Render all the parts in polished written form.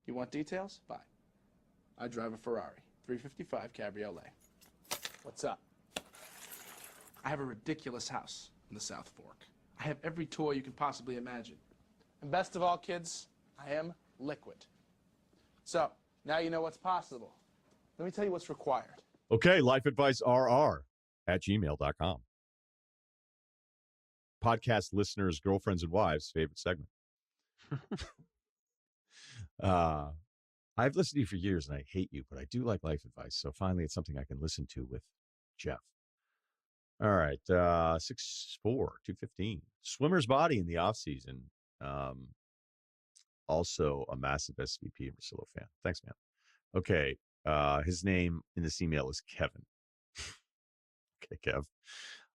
You want details? Fine. I drive a Ferrari 355 Cabriolet. What's up? I have a ridiculous house in the South Fork. I have every toy you can possibly imagine. And best of all, kids, I am liquid. So, now you know what's possible. Let me tell you what's required. Okay, lifeadvicerr@gmail.com. Podcast listeners, girlfriends, and wives' favorite segment. I've listened to you for years, and I hate you, but I do like life advice. So finally, it's something I can listen to with Jeff. All right, 6'4", 215. Swimmer's body in the offseason. Also a massive SVP and Russillo fan. Thanks, man. Okay, his name in this email is Kevin. Okay, Kev.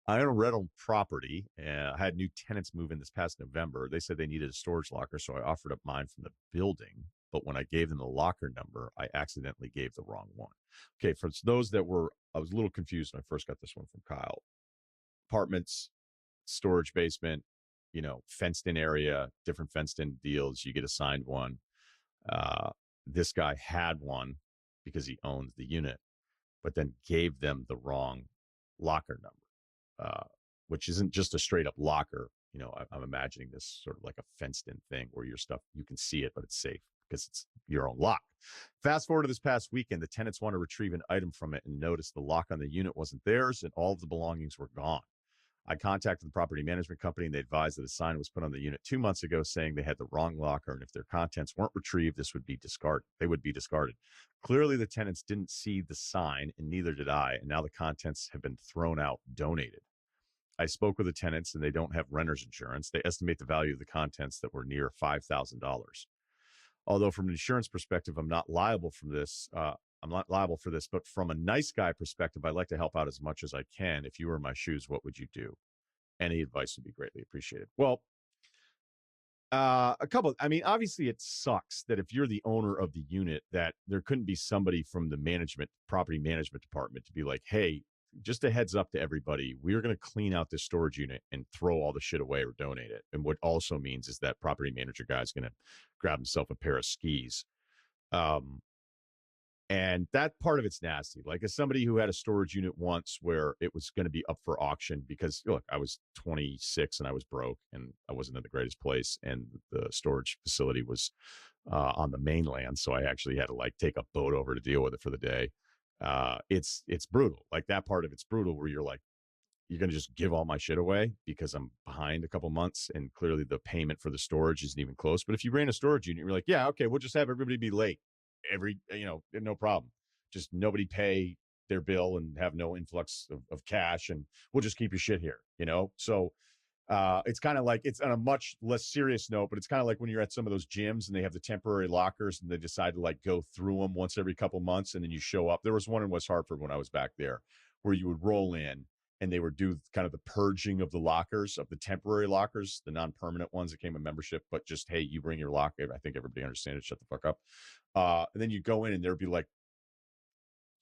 I own a rental property. I had new tenants move in this past November. They said they needed a storage locker, so I offered up mine from the building. But when I gave them the locker number, I accidentally gave the wrong one. Okay, for those that were, I was a little confused when I first got this one from Kyle. Apartments, storage basement, fenced in area, different fenced in deals. You get assigned one. This guy had one because he owns the unit, but then gave them the wrong locker number. Which isn't just a straight up locker. I'm imagining this sort of like a fenced in thing where your stuff, you can see it, but it's safe because it's your own lock. Fast forward to this past weekend, the tenants want to retrieve an item from it and noticed the lock on the unit wasn't theirs and all of the belongings were gone. I contacted the property management company and they advised that a sign was put on the unit 2 months ago saying they had the wrong locker and if their contents weren't retrieved, this would be discarded. They would be discarded. Clearly, the tenants didn't see the sign and neither did I. And now the contents have been thrown out, donated. I spoke with the tenants and they don't have renter's insurance. They estimate the value of the contents that were near $5,000. Although from an insurance perspective, I'm not liable for this. But from a nice guy perspective, I like to help out as much as I can. If you were in my shoes, what would you do? Any advice would be greatly appreciated. Well, obviously it sucks that if you're the owner of the unit that there couldn't be somebody from the property management department to be like, hey, just a heads up to everybody, we're going to clean out this storage unit and throw all the shit away or donate it. And what also means is that property manager guy is going to grab himself a pair of skis. And that part of it's nasty. Like as somebody who had a storage unit once where it was going to be up for auction because, look, I was 26 and I was broke and I wasn't in the greatest place. And the storage facility was on the mainland. So I actually had to take a boat over to deal with it for the day. It's brutal. Like that part of it's brutal where you're like, you're going to just give all my shit away because I'm behind a couple months and clearly the payment for the storage isn't even close. But if you ran a storage unit, you're like, yeah, okay, we'll just have everybody be late. No problem. Just nobody pay their bill and have no influx of cash and we'll just keep your shit here, So it's kind of like, it's on a much less serious note, but it's kind of like when you're at some of those gyms and they have the temporary lockers and they decide to go through them once every couple months and then you show up. There was one in West Hartford when I was back there where you would roll in and they would do kind of the purging of the lockers, of the temporary lockers, the non-permanent ones that came with membership, but just, hey, you bring your locker. I think everybody understands it. Shut the fuck up. And then you go in and there'd be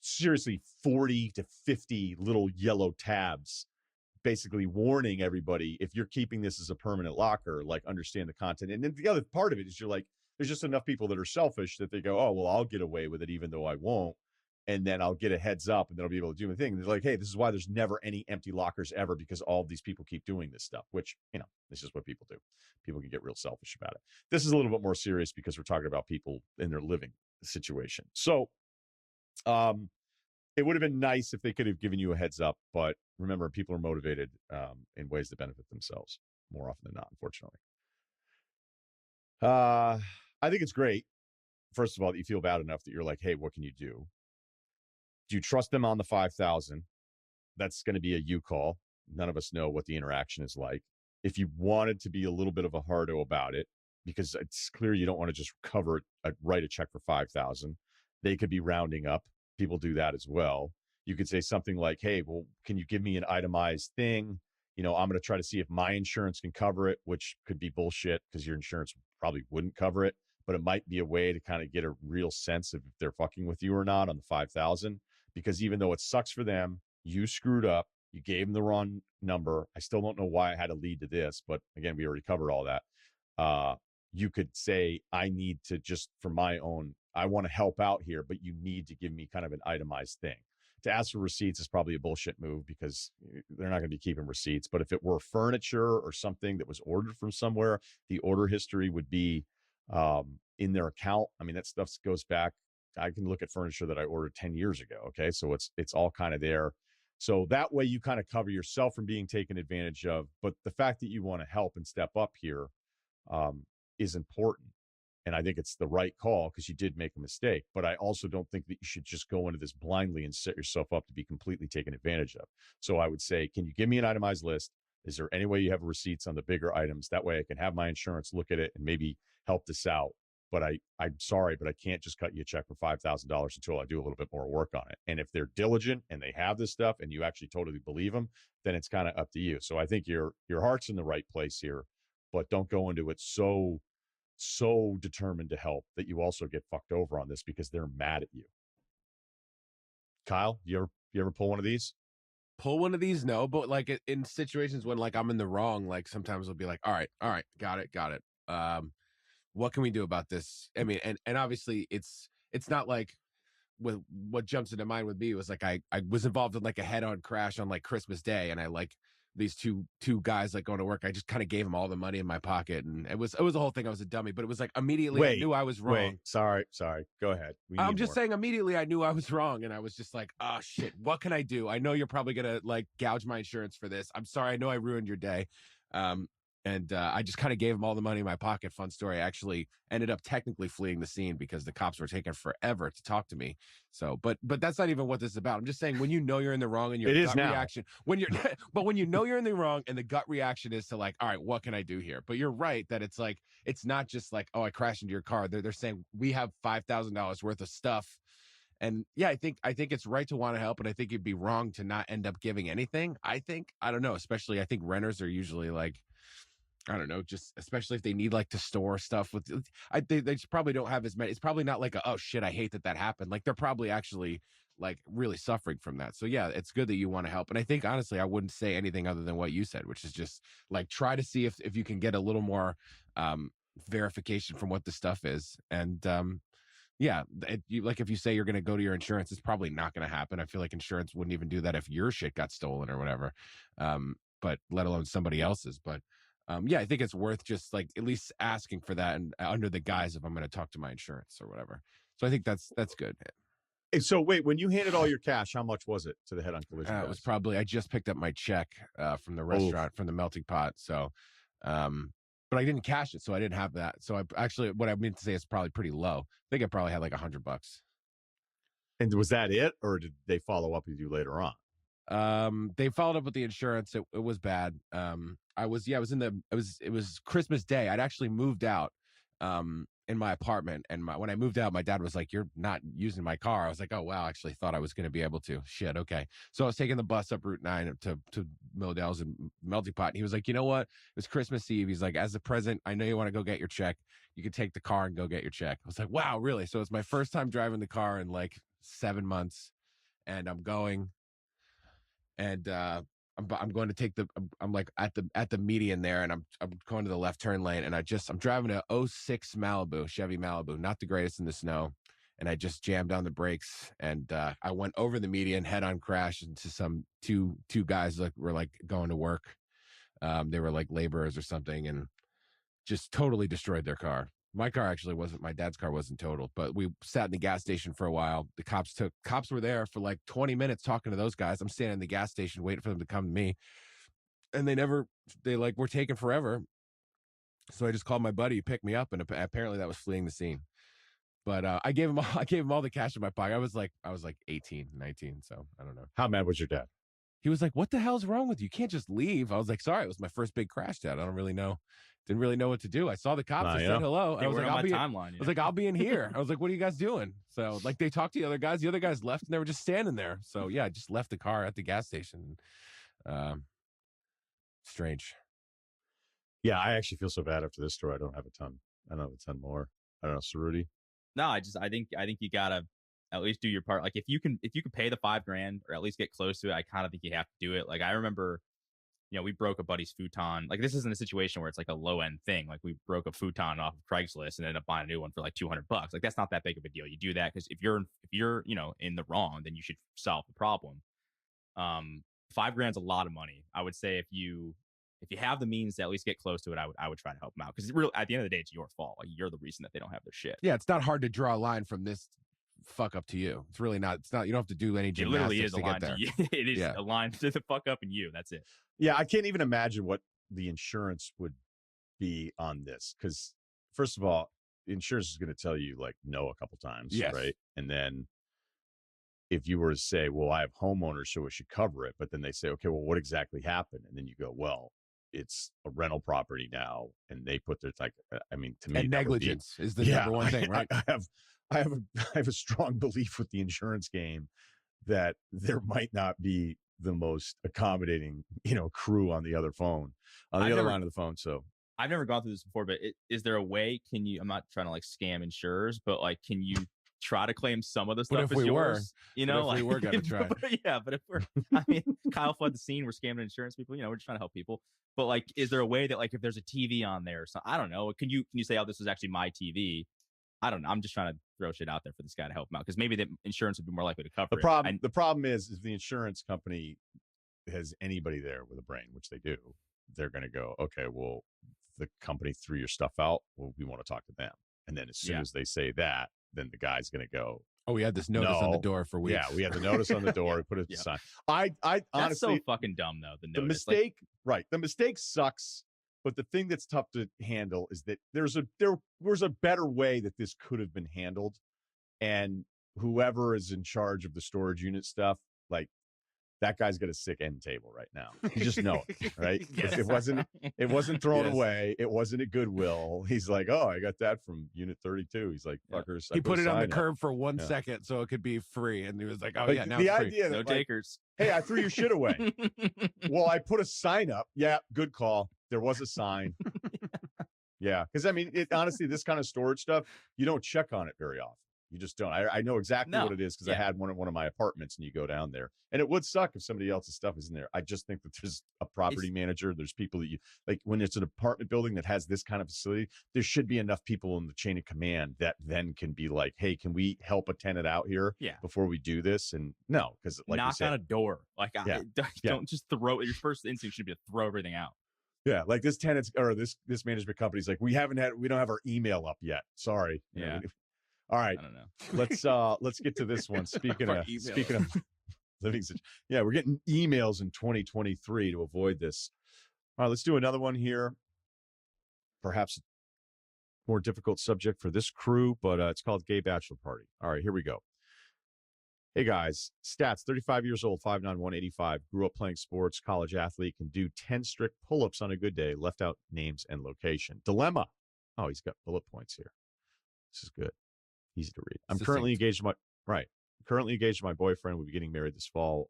seriously 40 to 50 little yellow tabs basically warning everybody, if you're keeping this as a permanent locker, understand the content. And then the other part of it is there's just enough people that are selfish that they go, oh, well, I'll get away with it even though I won't. And then I'll get a heads up and then I'll be able to do my thing. And they're like, hey, this is why there's never any empty lockers ever because all of these people keep doing this stuff, which, this is what people do. People can get real selfish about it. This is a little bit more serious because we're talking about people in their living situation. So it would have been nice if they could have given you a heads up, but remember, people are motivated in ways that benefit themselves more often than not, unfortunately. I think it's great, first of all, that you feel bad enough that you're like, hey, what can you do? Do you trust them on the 5,000? That's going to be a you call. None of us know what the interaction is like. If you wanted to be a little bit of a hardo about it, because it's clear you don't want to just write a check for 5,000, they could be rounding up. People do that as well. You could say something like, hey, well, can you give me an itemized thing? I'm going to try to see if my insurance can cover it, which could be bullshit because your insurance probably wouldn't cover it, but it might be a way to kind of get a real sense of if they're fucking with you or not on the 5,000. Because even though it sucks for them, you screwed up, you gave them the wrong number. I still don't know why I had to lead to this, but again, we already covered all that. you could say, I need to just for my own, I want to help out here, but you need to give me kind of an itemized thing. To ask for receipts is probably a bullshit move because they're not going to be keeping receipts. But if it were furniture or something that was ordered from somewhere, the order history would be in their account. I mean, that stuff goes back. I can look at furniture that I ordered 10 years ago. Okay. So it's all kind of there. So that way you kind of cover yourself from being taken advantage of. But the fact that you want to help and step up here is important. And I think it's the right call because you did make a mistake. But I also don't think that you should just go into this blindly and set yourself up to be completely taken advantage of. So I would say, can you give me an itemized list? Is there any way you have receipts on the bigger items? That way I can have my insurance look at it and maybe help this out. But I'm sorry, but I can't just cut you a check for $5,000 until I do a little bit more work on it. And if they're diligent and they have this stuff and you actually totally believe them, then it's kind of up to you. So I think your heart's in the right place here, but don't go into it so determined to help that you also get fucked over on this because they're mad at you. Kyle, you ever pull one of these? Pull one of these? No, but like in situations when like I'm in the wrong, like sometimes I'll be like, all right, got it. What can we do about this? I mean, and obviously it's not like with what jumps into mind with me was like I was involved in like a head-on crash on like Christmas Day, and I like these two guys like going to work. I just kind of gave them all the money in my pocket, and it was a whole thing. I was a dummy, but it was like immediately I knew I was wrong. Sorry. Go ahead. I'm just saying immediately I knew I was wrong, and I was just like, oh shit, what can I do? I know you're probably gonna like gouge my insurance for this. I'm sorry, I know I ruined your day. And I just kind of gave him all the money in my pocket. Fun story. I actually ended up technically fleeing the scene because the cops were taking forever to talk to me. So, but that's not even what this is about. I'm just saying when you know you're in the wrong and your gut reaction, when you know you're in the wrong and the gut reaction is to like, all right, what can I do here? But you're right that it's like, it's not just like, oh, I crashed into your car. They're saying we have $5,000 worth of stuff. And yeah, I think it's right to want to help, and I think it'd be wrong to not end up giving anything. I don't know, especially I think renters are usually like, I don't know, just especially if they need like to store stuff with, they just probably don't have as many. It's probably not like oh shit, I hate that happened. Like they're probably actually like really suffering from that. So yeah, it's good that you want to help. And I think honestly, I wouldn't say anything other than what you said, which is just like try to see if you can get a little more verification from what the stuff is. And yeah, like if you say you're going to go to your insurance, it's probably not going to happen. I feel like insurance wouldn't even do that if your shit got stolen or whatever. But let alone somebody else's. But yeah, I think it's worth just like at least asking for that, and under the guise of I'm going to talk to my insurance or whatever. So I think that's good. So wait, when you handed all your cash, how much was it to the head-on collision? It was probably, I just picked up my check from the restaurant from the Melting Pot. So, but I didn't cash it, so I didn't have that. So what I meant to say is probably pretty low. I think I probably had like $100. And was that it, or did they follow up with you later on? They followed up with the insurance. It was bad. It was Christmas Day. I'd actually moved out, in my apartment. And when I moved out, my dad was like, you're not using my car. I was like, oh, wow. I actually thought I was going to be able to. Shit. Okay. So I was taking the bus up Route 9 to Modell's and Melting Pot. And he was like, you know what? It was Christmas Eve. He's like, as a present, I know you want to go get your check. You can take the car and go get your check. I was like, wow, really? So it's my first time driving the car in like 7 months, and I'm going. And I'm going to take I'm like at the median there, and I'm going to the left turn lane, and I'm driving a '06 Malibu, Chevy Malibu, not the greatest in the snow, and I just jammed on the brakes, and I went over the median, head on crash into some two guys that were like going to work. They were like laborers or something, and just totally destroyed their car. My car actually wasn't, my dad's car wasn't totaled, but we sat in the gas station for a while. The cops were there for like 20 minutes talking to those guys. I'm standing in the gas station waiting for them to come to me. And they like were taking forever. So I just called my buddy, he picked me up, and apparently that was fleeing the scene. But I gave him all the cash in my pocket. I was like 18, 19. So I don't know. How mad was your dad? He was like, what the hell's wrong with you? You can't just leave. I was like, sorry, it was my first big crash, Dad. I didn't really know what to do. I saw the cops. I said hello. I was like, I'll be in here. I was like, what are you guys doing? So like they talked to the other guys. The other guys left, and they were just standing there. So yeah, I just left the car at the gas station. Strange. Yeah, I actually feel so bad after this story. I don't have a ton more. I don't know, Cerruti. No, I think you gotta at least do your part. Like if you can pay the $5,000 or at least get close to it, I kind of think you have to do it. Like I remember we broke a buddy's futon. Like, this isn't a situation where it's like a low end thing. Like, we broke a futon off of Craigslist and ended up buying a new one for like $200. Like, that's not that big of a deal. You do that because if you're in the wrong, then you should solve the problem. $5,000's a lot of money. I would say if you have the means to at least get close to it, I would try to help them out, because really at the end of the day, it's your fault. Like, you're the reason that they don't have their shit. Yeah, it's not hard to draw a line from this fuck up to you. It's really not. It's not. You don't have to do any It gymnastics literally is a to line get there. to you. It is a line to the fuck up and you. That's it. Yeah, I can't even imagine what the insurance would be on this, because first of all, the insurance is going to tell you like no a couple times, Yes. right? And then if you were to say, well, I have homeowners, so it should cover it, but then they say, okay, well, what exactly happened? And then you go, well, it's a rental property now, and they put their like, I mean, to me, And negligence is the number one thing, right? I have a strong belief with the insurance game that there might not be the most accommodating, crew on the other phone, on the other line of the phone. So I've never gone through this before, but is there a way? Can you? I'm not trying to like scam insurers, but like, can you try to claim some of the stuff if as we yours? if Like, we were gonna try. But if we're, I mean, Kyle flood the scene. We're scamming insurance people. We're just trying to help people. But like, is there a way that like, if there's a TV on there or something, I don't know. Can you say, oh, this was actually my TV? I don't know. I'm just trying to throw shit out there for this guy to help him out, because maybe the insurance would be more likely to cover it. The problem is if the insurance company has anybody there with a brain, which they do, they're going to go, okay, well, the company threw your stuff out. Well, we want to talk to them. And then as soon as they say that, then the guy's going to go, oh, we had this notice on the door for weeks. Yeah, we had the notice on the door. We put it sign. I honestly, that's so fucking dumb though. The mistake, right? The mistake sucks. But the thing that's tough to handle is that there was a better way that this could have been handled, and whoever is in charge of the storage unit stuff, like, that guy's got a sick end table right now. You just know it, right? Yes. It wasn't thrown Yes. away. It wasn't at Goodwill. He's like, oh, I got that from Unit 32. He's like, fuckers. He put it on the sign up. curb for 1 second so it could be free, and he was like, oh Like, yeah, now the it's free. idea that, no like, takers. hey, I threw your shit away. Well, I put a sign up. Yeah, good call. There was a sign. Yeah, because I mean, honestly, this kind of storage stuff, you don't check on it very often. You just don't. I know exactly what it is, because I had one at one of my apartments, and you go down there, and it would suck if somebody else's stuff is in there. I just think that there's a property manager. There's people that you like when it's an apartment building that has this kind of facility. There should be enough people in the chain of command that then can be like, hey, can we help a tenant out here before we do this? And no, because like knock on a door. Like, don't just throw. Your first instinct should be to throw everything out. Yeah, like this tenant's or this management company's like, we don't have our email up yet. Sorry. Yeah. All right. I don't know. Let's get to this one. Speaking of living we're getting emails in 2023 to avoid this. All right, let's do another one here. Perhaps a more difficult subject for this crew, but it's called Gay Bachelor Party. All right, here we go. Hey guys, stats, 35 years old, 5'9", 185, grew up playing sports, college athlete, can do 10 strict pull-ups on a good day, left out names and location. Dilemma. Oh, he's got bullet points here. This is good. Easy to read. I'm currently engaged to my boyfriend. We'll be getting married this fall.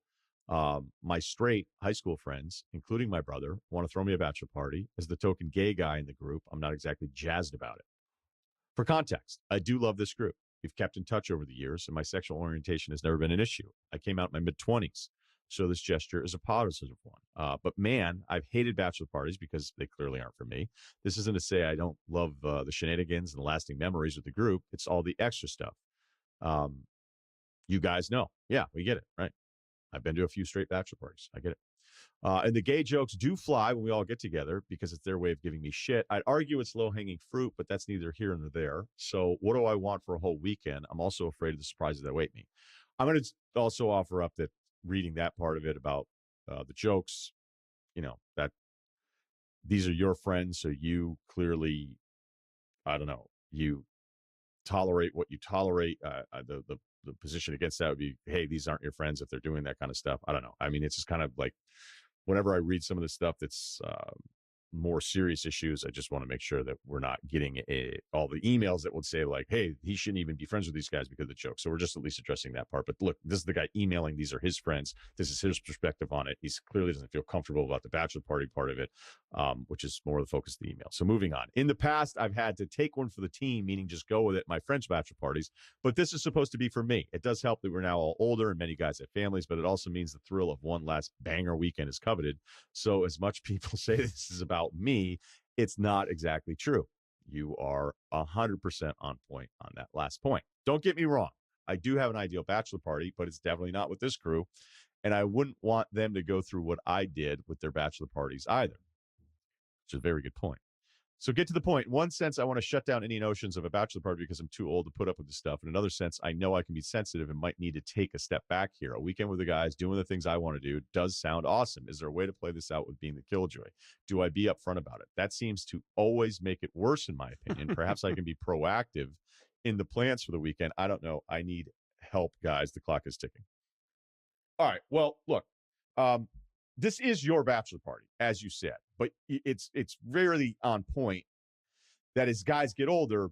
My straight high school friends, including my brother, want to throw me a bachelor party. As the token gay guy in the group, I'm not exactly jazzed about it. For context, I do love this group. We've kept in touch over the years, and my sexual orientation has never been an issue. I came out in my mid-20s, so this gesture is a positive one. But man, I've hated bachelor parties because they clearly aren't for me. This isn't to say I don't love the shenanigans and the lasting memories with the group. It's all the extra stuff. You guys know. Yeah, we get it, right? I've been to a few straight bachelor parties. I get it. And the gay jokes do fly when we all get together because it's their way of giving me shit. I'd argue it's low-hanging fruit, but that's neither here nor there. So what do I want for a whole weekend? I'm also afraid of the surprises that await me. I'm going to also offer up that reading that part of it about the jokes, that these are your friends, so you clearly, I don't know, you tolerate what you tolerate. The position against that would be, hey, these aren't your friends if they're doing that kind of stuff. I don't know. I mean, it's just kind of like whenever I read some of the stuff that's more serious issues, I just want to make sure that we're not getting all the emails that would say like, hey, he shouldn't even be friends with these guys because of the joke. So we're just at least addressing that part. But look, this is the guy emailing. These are his friends. This is his perspective on it. He clearly doesn't feel comfortable about the bachelor party part of it, which is more the focus of the email. So moving on. In the past, I've had to take one for the team, meaning just go with it, my friends' bachelor parties. But this is supposed to be for me. It does help that we're now all older and many guys have families, but it also means the thrill of one last banger weekend is coveted. So as much people say this is about me, it's not exactly true. You are 100% on point on that last point. Don't get me wrong. I do have an ideal bachelor party, but it's definitely not with this crew. And I wouldn't want them to go through what I did with their bachelor parties either, which is a very good point. So get to the point. In one sense, I want to shut down any notions of a bachelor party because I'm too old to put up with this stuff. In another sense, I know I can be sensitive and might need to take a step back here. A weekend with the guys doing the things I want to do does sound awesome. Is there a way to play this out with being the killjoy? Do I be upfront about it? That seems to always make it worse, in my opinion. Perhaps I can be proactive in the plans for the weekend. I don't know. I need help, guys. The clock is ticking. All right. Well, look. This is your bachelor party, as you said, but it's rarely on point that as guys get older,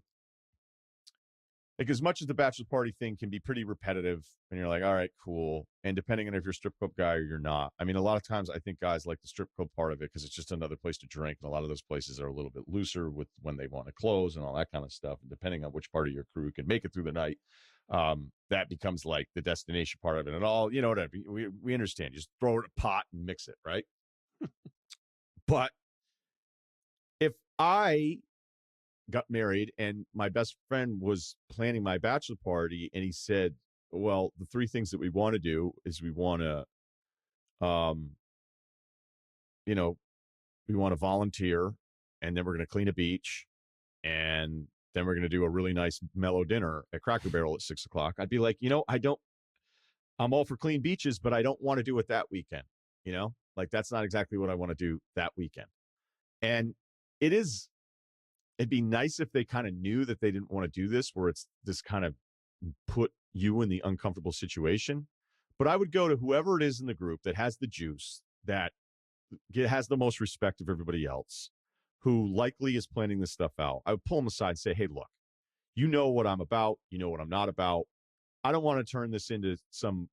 like as much as the bachelor party thing can be pretty repetitive and you're like, all right, cool. And depending on if you're a strip club guy or you're not, I mean, a lot of times I think guys like the strip club part of it because it's just another place to drink. And a lot of those places are a little bit looser with when they want to close and all that kind of stuff. And depending on which part of your crew can make it through the night, that becomes like the destination part of it and all, you know what I mean? We understand. Just throw it in a pot and mix it, right? But if I got married and my best friend was planning my bachelor party and he said, well, the three things that we want to do is we want to, we want to volunteer and then we're going to clean a beach and then we're going to do a really nice mellow dinner at Cracker Barrel at 6:00. I'd be like, I'm all for clean beaches, but I don't want to do it that weekend. Like that's not exactly what I want to do that weekend. And it'd be nice if they kind of knew that they didn't want to do this, where it's this kind of put you in the uncomfortable situation. But I would go to whoever it is in the group that has the juice, that has the most respect of everybody else, who likely is planning this stuff out. I would pull them aside and say, hey, look, you know what I'm about. You know what I'm not about. I don't want to turn this into some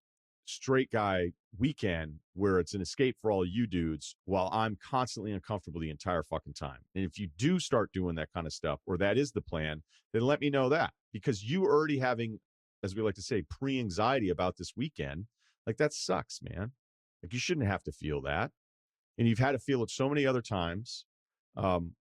straight guy weekend where it's an escape for all you dudes while I'm constantly uncomfortable the entire fucking time. And if you do start doing that kind of stuff, or that is the plan, then let me know that, because you already having, as we like to say, pre-anxiety about this weekend, like that sucks, man. Like you shouldn't have to feel that. And you've had to feel it so many other times,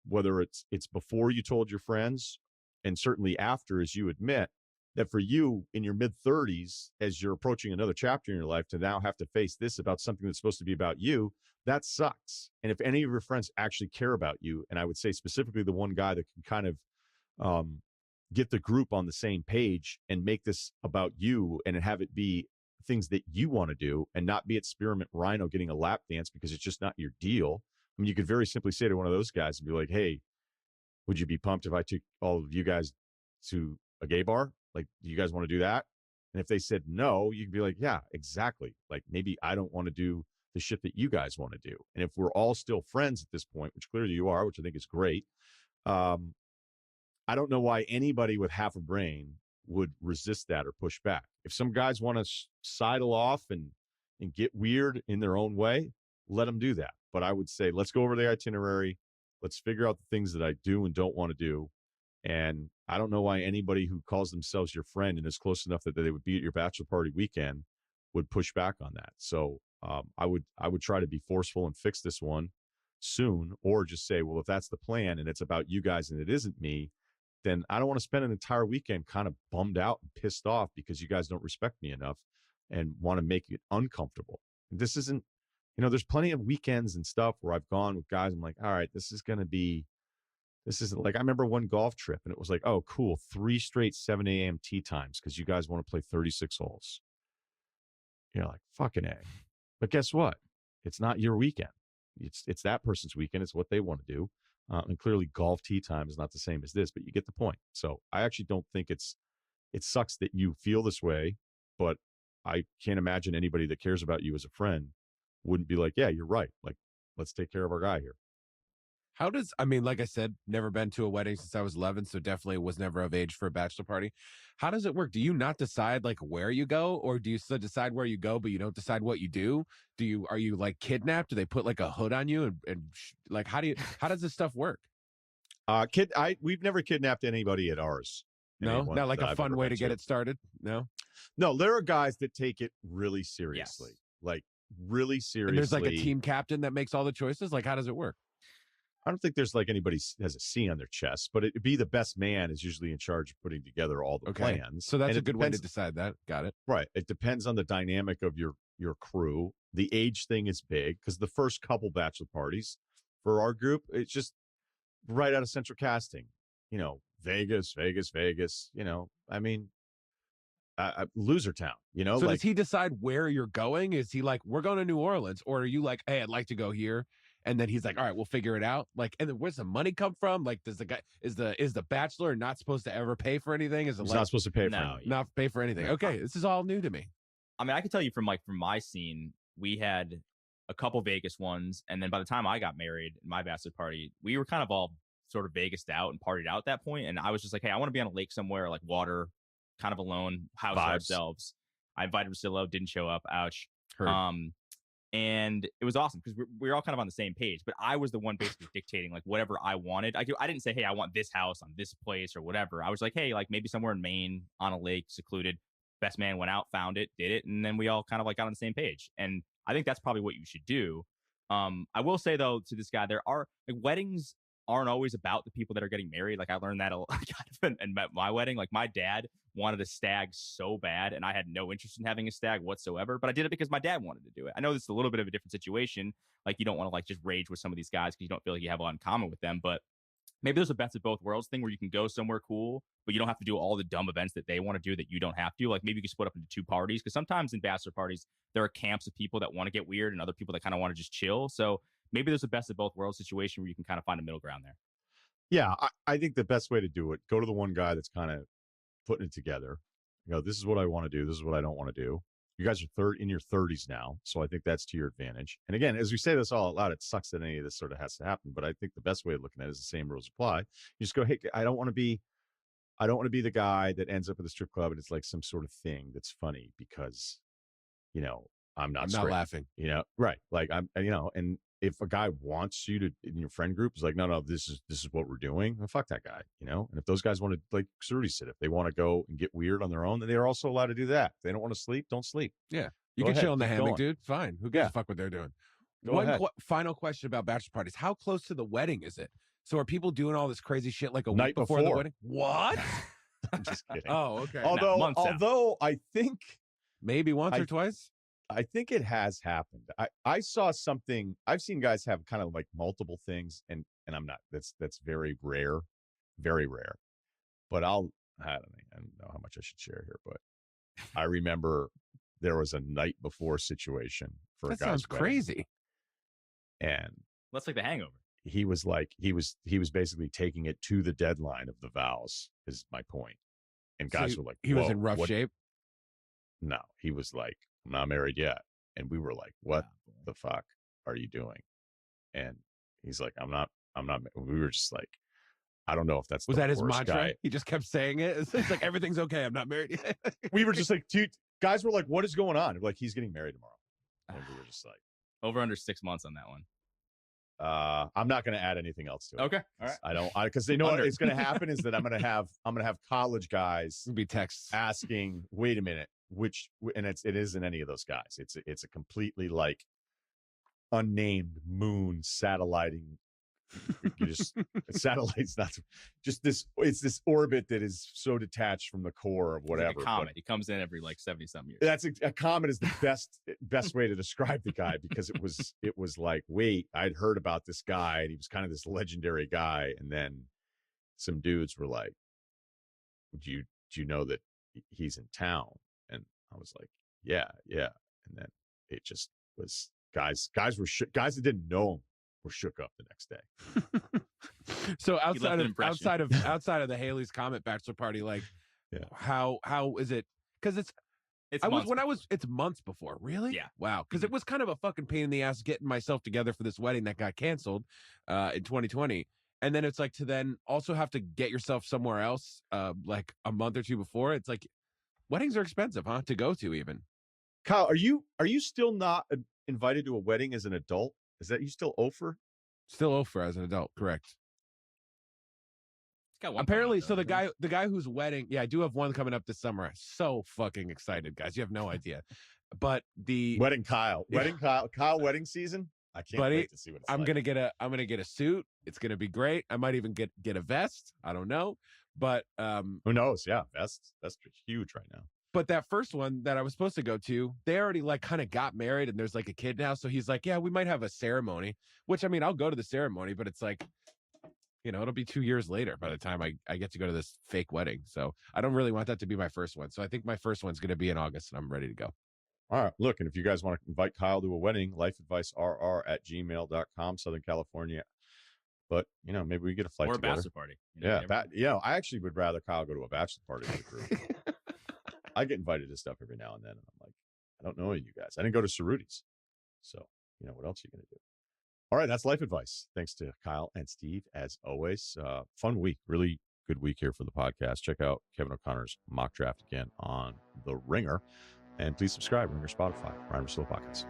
whether it's before you told your friends and certainly after, as you admit, that for you in your mid-30s, as you're approaching another chapter in your life, to now have to face this about something that's supposed to be about you, that sucks. And if any of your friends actually care about you, and I would say specifically the one guy that can kind of get the group on the same page and make this about you and have it be things that you want to do and not be at Spearmint Rhino getting a lap dance because it's just not your deal. I mean, you could very simply say to one of those guys and be like, hey, would you be pumped if I took all of you guys to a gay bar? Like, do you guys want to do that? And if they said no, you could be like, yeah, exactly. Like, maybe I don't want to do the shit that you guys want to do. And if we're all still friends at this point, which clearly you are, which I think is great, I don't know why anybody with half a brain would resist that or push back. If some guys want to sidle off and get weird in their own way, let them do that. But I would say, let's go over the itinerary. Let's figure out the things that I do and don't want to do. And I don't know why anybody who calls themselves your friend and is close enough that they would be at your bachelor party weekend would push back on that. So I would try to be forceful and fix this one soon, or just say, well, if that's the plan and it's about you guys and it isn't me, then I don't want to spend an entire weekend kind of bummed out and pissed off because you guys don't respect me enough and want to make it uncomfortable. This isn't, there's plenty of weekends and stuff where I've gone with guys. I'm like, all right, this isn't like, I remember one golf trip and it was like, oh, cool, 3 straight 7 a.m. tee times because you guys want to play 36 holes. You're like, fucking A. But guess what? It's not your weekend. It's that person's weekend. It's what they want to do. And clearly golf tee time is not the same as this, but you get the point. So I actually don't think it sucks that you feel this way, but I can't imagine anybody that cares about you as a friend wouldn't be like, yeah, you're right. Like, let's take care of our guy here. How does, I mean, like I said, never been to a wedding since I was 11, so definitely was never of age for a bachelor party. How does it work? Do you not decide like where you go, or do you still decide where you go, but you don't decide what you do? Are you like kidnapped? Do they put like a hood on you like, how does this stuff work? We've never kidnapped anybody at ours. No, Anyone not like that a I've fun ever way been to get it started. No. No, there are guys that take it really seriously, Yes. like really seriously. And there's like a team captain that makes all the choices. Like, how does it work? I don't think there's like anybody has a C on their chest, but it'd be the best man is usually in charge of putting together all the Okay. plans. So that's And a it good way to depends- decide that. Got it. Right. It depends on the dynamic of your crew. The age thing is big because the first couple bachelor parties for our group, it's just right out of central casting. Vegas. I mean, loser town. So like does he decide where you're going? Is he like, we're going to New Orleans, or are you like, hey, I'd like to go here? And then he's like, all right, we'll figure it out. Like, and then where's the money come from? Like, does the guy is the bachelor not supposed to ever pay for anything? Is it he's like not supposed to pay for No, anything. not pay for anything? No. Okay, this is all new to me. I mean, I can tell you from my scene, we had a couple Vegas ones, and then by the time I got married, my bachelor party, we were kind of all sort of Vegased out and partied out at that point. And I was just like, hey, I want to be on a lake somewhere, like water, kind of alone, house to Vibes. ourselves. I invited Russillo, didn't show up. Ouch. Heard. And it was awesome because we were all kind of on the same page. But I was the one basically dictating like whatever I wanted. I didn't say, hey, I want this house on this place or whatever. I was like, hey, like maybe somewhere in Maine on a lake, secluded. Best man went out, found it, did it, and then we all kind of like got on the same page. And I think that's probably what you should do. I will say though to this guy, there are like weddings aren't always about the people that are getting married. Like I learned that a lot kind of in my wedding. Like my dad wanted a stag so bad, and I had no interest in having a stag whatsoever. But I did it because my dad wanted to do it. I know this is a little bit of a different situation. Like you don't want to like just rage with some of these guys because you don't feel like you have a lot in common with them. But maybe there's a best of both worlds thing where you can go somewhere cool, but you don't have to do all the dumb events that they want to do that you don't have to. Like maybe you can split up into two parties because sometimes in bachelor parties there are camps of people that want to get weird and other people that kind of want to just chill. So maybe there's a best of both worlds situation where you can kind of find a middle ground there. Yeah, I think the best way to do it, go to the one guy that's kind of putting it together. This is what I want to do. This is what I don't want to do. You guys are in your 30s now, so I think that's to your advantage. And again, as we say this all out loud, it sucks that any of this sort of has to happen. But I think the best way of looking at it is the same rules apply. You just go, hey, I don't want to be the guy that ends up at the strip club and it's like some sort of thing that's funny because, I'm not laughing. Right? Like and if a guy wants you to in your friend group is like, no, this is what we're doing, then fuck that guy, And if those guys want to like Rudy said, if they want to go and get weird on their own, then they are also allowed to do that. If they don't want to sleep, don't sleep. Yeah. You Go can ahead, chill in the keep hammock, going. dude. Fine. Who gives a fuck what they're doing? Go ahead. Final question about bachelor parties. How close to the wedding is it? So are people doing all this crazy shit like a Night week before the before. wedding? What? I'm just kidding. Oh, okay. months out. Although I think Maybe once I- or twice? I think it has happened. I saw something. I've seen guys have kind of like multiple things, and I'm not. That's very rare, very rare. But I don't know how much I should share here, but I remember there was a night before situation for That a guy's sounds wedding, crazy. and Let's like the Hangover. he was basically taking it to the deadline of the vows. Is my point. And So guys were like, He was "Whoa, in rough what-" shape. No, he was like, I'm not married yet. And we were like, what the fuck are you doing? And he's like, I'm not. We were just like, I don't know if that's Was the that his worst mantra? guy. He just kept saying it. It's like, everything's okay. I'm not married yet. We were just like, dude, guys were like, what is going on? We're like, he's getting married tomorrow. And we were just like, Over under 6 months on that one. I'm not going to add anything else to it. Okay. All right. I don't, because they know what Under. it's going to happen is that I'm going to have college guys It'll be texts. asking, wait a minute, and it isn't any of those guys. It's a completely like unnamed moon satelliting. Satellites, not just this. It's this orbit that is so detached from the core of whatever. Like a comet. He comes in every like 70-something years. That's a comet is the best way to describe the guy because it was like, wait, I'd heard about this guy and he was kind of this legendary guy, and then some dudes were like, do you know that he's in town? And I was like, yeah. And then it just was guys that didn't know him were shook up the next day. So He left an impression. outside of the Haley's Comet bachelor party, like Yeah. how is it? Because It's it's months before. Really? Yeah. Wow. Because it was kind of a fucking pain in the ass getting myself together for this wedding that got canceled in 2020. And then it's like to then also have to get yourself somewhere else like a month or two before. It's like weddings are expensive, huh? To go to even. Kyle, are you still not invited to a wedding as an adult? Is that you still offer? Still over as an adult, correct. It's got one Apparently, coming up, so the guy whose wedding, yeah, I do have one coming up this summer. So fucking excited, guys. You have no idea. But the Wedding Kyle. Wedding Kyle wedding season? I can't Buddy, wait to see what it's I'm like. gonna get a suit. It's gonna be great. I might even get a vest. I don't know. But Who knows? Yeah, that's huge right now. but that first one that I was supposed to go to, they already like kind of got married and there's like a kid now. So he's like, yeah, we might have a ceremony, which I mean, I'll go to the ceremony, but it's like, you know, it'll be 2 years later by the time I get to go to this fake wedding. So I don't really want that to be my first one. So I think my first one's going to be in August and I'm ready to go. All right. Look, and if you guys want to invite Kyle to a wedding, lifeadvicerr@gmail.com, Southern California. But, you know, maybe we get a flight or a together. bachelor party. You know, Yeah. I actually would rather Kyle go to a bachelor party with the crew. I get invited to stuff every now and then. And I'm like, I don't know you guys. I didn't go to Cerruti's. So, you know, what else are you going to do? All right. That's life advice. Thanks to Kyle and Steve, as always. Fun week. Really good week here for the podcast. Check out Kevin O'Connor's mock draft again on The Ringer. And please subscribe, Ringer Spotify, Ryen Russillo Podcast.